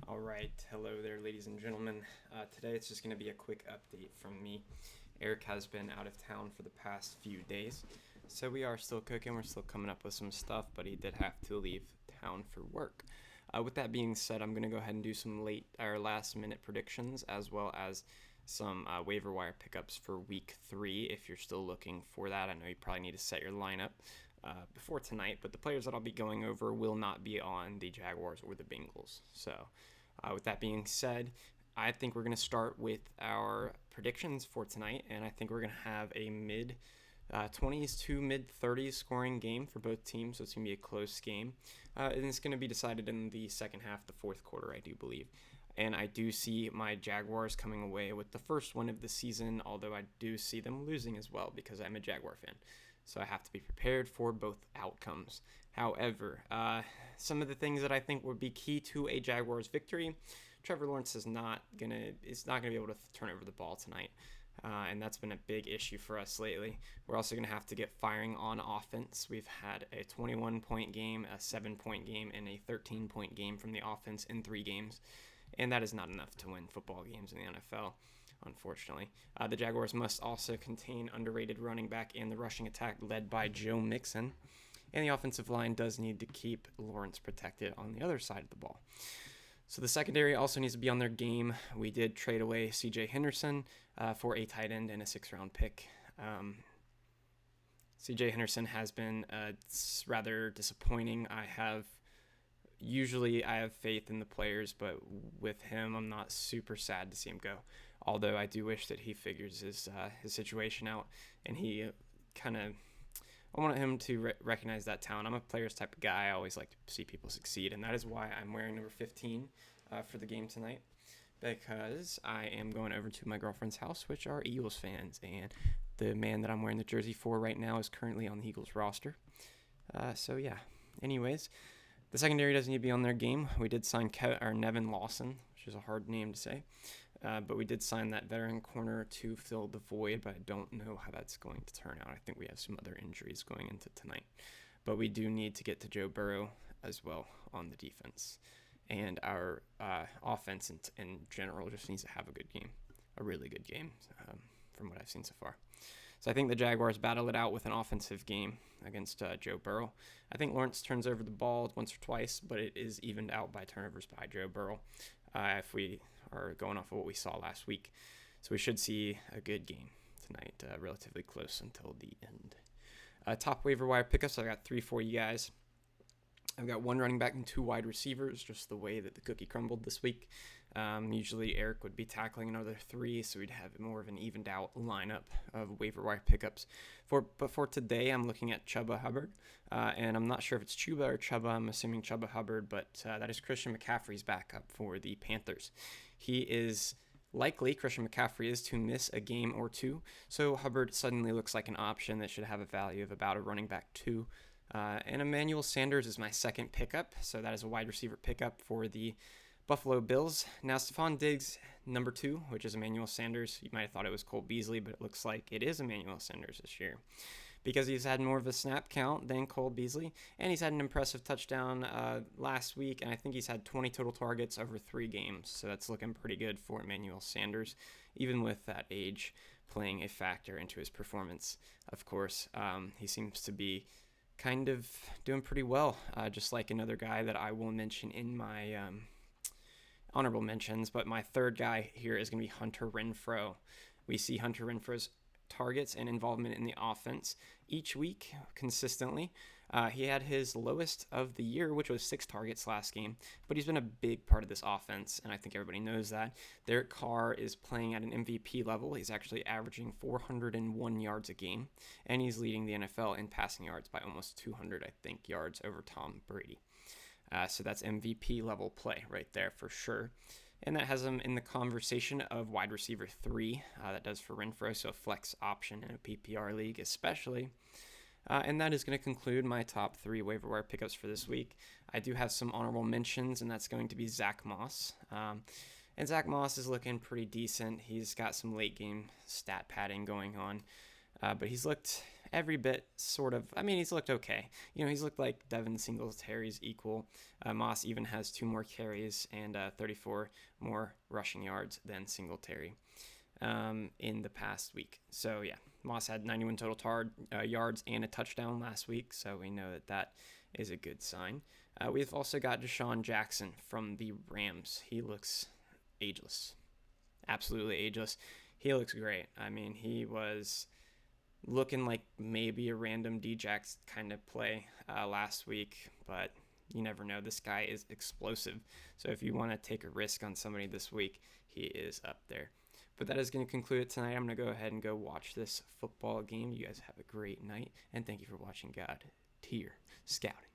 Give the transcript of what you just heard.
All right, hello there, ladies and gentlemen. Today it's just going to be a quick update from me. Eric has been out of town for the past few days, so we are still cooking. We're still coming up with some stuff, but he did have to leave town for work. With that being said, I'm going to go ahead and do some last minute predictions as well as some waiver wire pickups for week 3 if you're still looking for that. I know you probably need to set your lineup before tonight, but the players that I'll be going over will not be on the Jaguars or the Bengals. So with that being said, I think we're going to start with our predictions for tonight, and I think we're going to have a mid 20s to mid 30s scoring game for both teams, so it's going to be a close game. And it's going to be decided in the second half, the fourth quarter, I do believe. And I do see my Jaguars coming away with the first win of the season, although I do see them losing as well because I'm a Jaguar fan. So I have to be prepared for both outcomes. However, some of the things that I think would be key to a Jaguars victory, Trevor Lawrence is not gonna be able to turn over the ball tonight, and that's been a big issue for us lately. We're also gonna have to get firing on offense. We've had a 21-point game, a 7-point game, and a 13-point game from the offense in 3 games, and that is not enough to win football games in the NFL. Unfortunately, the Jaguars must also contain underrated running back in the rushing attack led by Joe Mixon. And the offensive line does need to keep Lawrence protected on the other side of the ball. So the secondary also needs to be on their game. We did trade away C.J. Henderson for a tight end and a 6th-round pick. C.J. Henderson has been rather disappointing. Usually I have faith in the players, but with him, I'm not super sad to see him go. Although I do wish that he figures his situation out, and I want him to recognize that talent. I'm a players type of guy. I always like to see people succeed, and that is why I'm wearing number 15 for the game tonight, because I am going over to my girlfriend's house, which are Eagles fans, and the man that I'm wearing the jersey for right now is currently on the Eagles roster. So yeah. Anyways, the secondary doesn't need to be on their game. We did sign Nevin Lawson, which is a hard name to say. But we did sign that veteran corner to fill the void, but I don't know how that's going to turn out. I think we have some other injuries going into tonight. But we do need to get to Joe Burrow as well on the defense. And our offense in general just needs to have a good game, a really good game from what I've seen so far. So I think the Jaguars battle it out with an offensive game against Joe Burrow. I think Lawrence turns over the ball once or twice, but it is evened out by turnovers by Joe Burrow if we are going off of what we saw last week. So we should see a good game tonight, relatively close until the end. Top waiver wire pickups, I got 3 for you guys. I've got 1 running back and 2 wide receivers, just the way that the cookie crumbled this week. Usually Eric would be tackling another 3, so we'd have more of an evened out lineup of waiver wire pickups. But for today, I'm looking at Chuba Hubbard, and I'm not sure if it's Chuba or Chuba. I'm assuming Chuba Hubbard, but that is Christian McCaffrey's backup for the Panthers. Christian McCaffrey is to miss a game or 2, so Hubbard suddenly looks like an option that should have a value of about a running back 2. And Emmanuel Sanders is my second pickup, so that is a wide receiver pickup for the Buffalo Bills. Now, Stephon Diggs, number 2, which is Emmanuel Sanders. You might have thought it was Cole Beasley, but it looks like it is Emmanuel Sanders this year because he's had more of a snap count than Cole Beasley, and he's had an impressive touchdown last week, and I think he's had 20 total targets over 3 games, so that's looking pretty good for Emmanuel Sanders, even with that age playing a factor into his performance. Of course, he seems to be kind of doing pretty well, just like another guy that I will mention in my honorable mentions, but my third guy here is going to be Hunter Renfrow. We see Hunter Renfrow's targets and involvement in the offense each week consistently. He had his lowest of the year, which was 6 targets last game, but he's been a big part of this offense, and I think everybody knows that. Derek Carr is playing at an MVP level. He's actually averaging 401 yards a game, and he's leading the NFL in passing yards by almost 200, I think, yards over Tom Brady. So that's MVP level play right there for sure. And that has him in the conversation of wide receiver 3. That does for Renfrow, so a flex option in a PPR league especially. And that is going to conclude my top 3 waiver wire pickups for this week. I do have some honorable mentions, and that's going to be Zach Moss. And Zach Moss is looking pretty decent. He's got some late game stat padding going on. But he's looked every bit sort of. I mean, he's looked okay. He's looked like Devin Singletary's equal. Moss even has 2 more carries and 34 more rushing yards than Singletary in the past week. So yeah, Moss had 91 total yards and a touchdown last week, so we know that is a good sign. We've also got Deshaun Jackson from the Rams. He looks ageless, absolutely ageless. He looks great. I mean, he was looking like maybe a random Djax kind of play last week, but you never know. This guy is explosive. So if you want to take a risk on somebody this week, he is up there. But that is going to conclude it tonight. I'm going to go ahead and go watch this football game. You guys have a great night, and thank you for watching God Tier Scouting.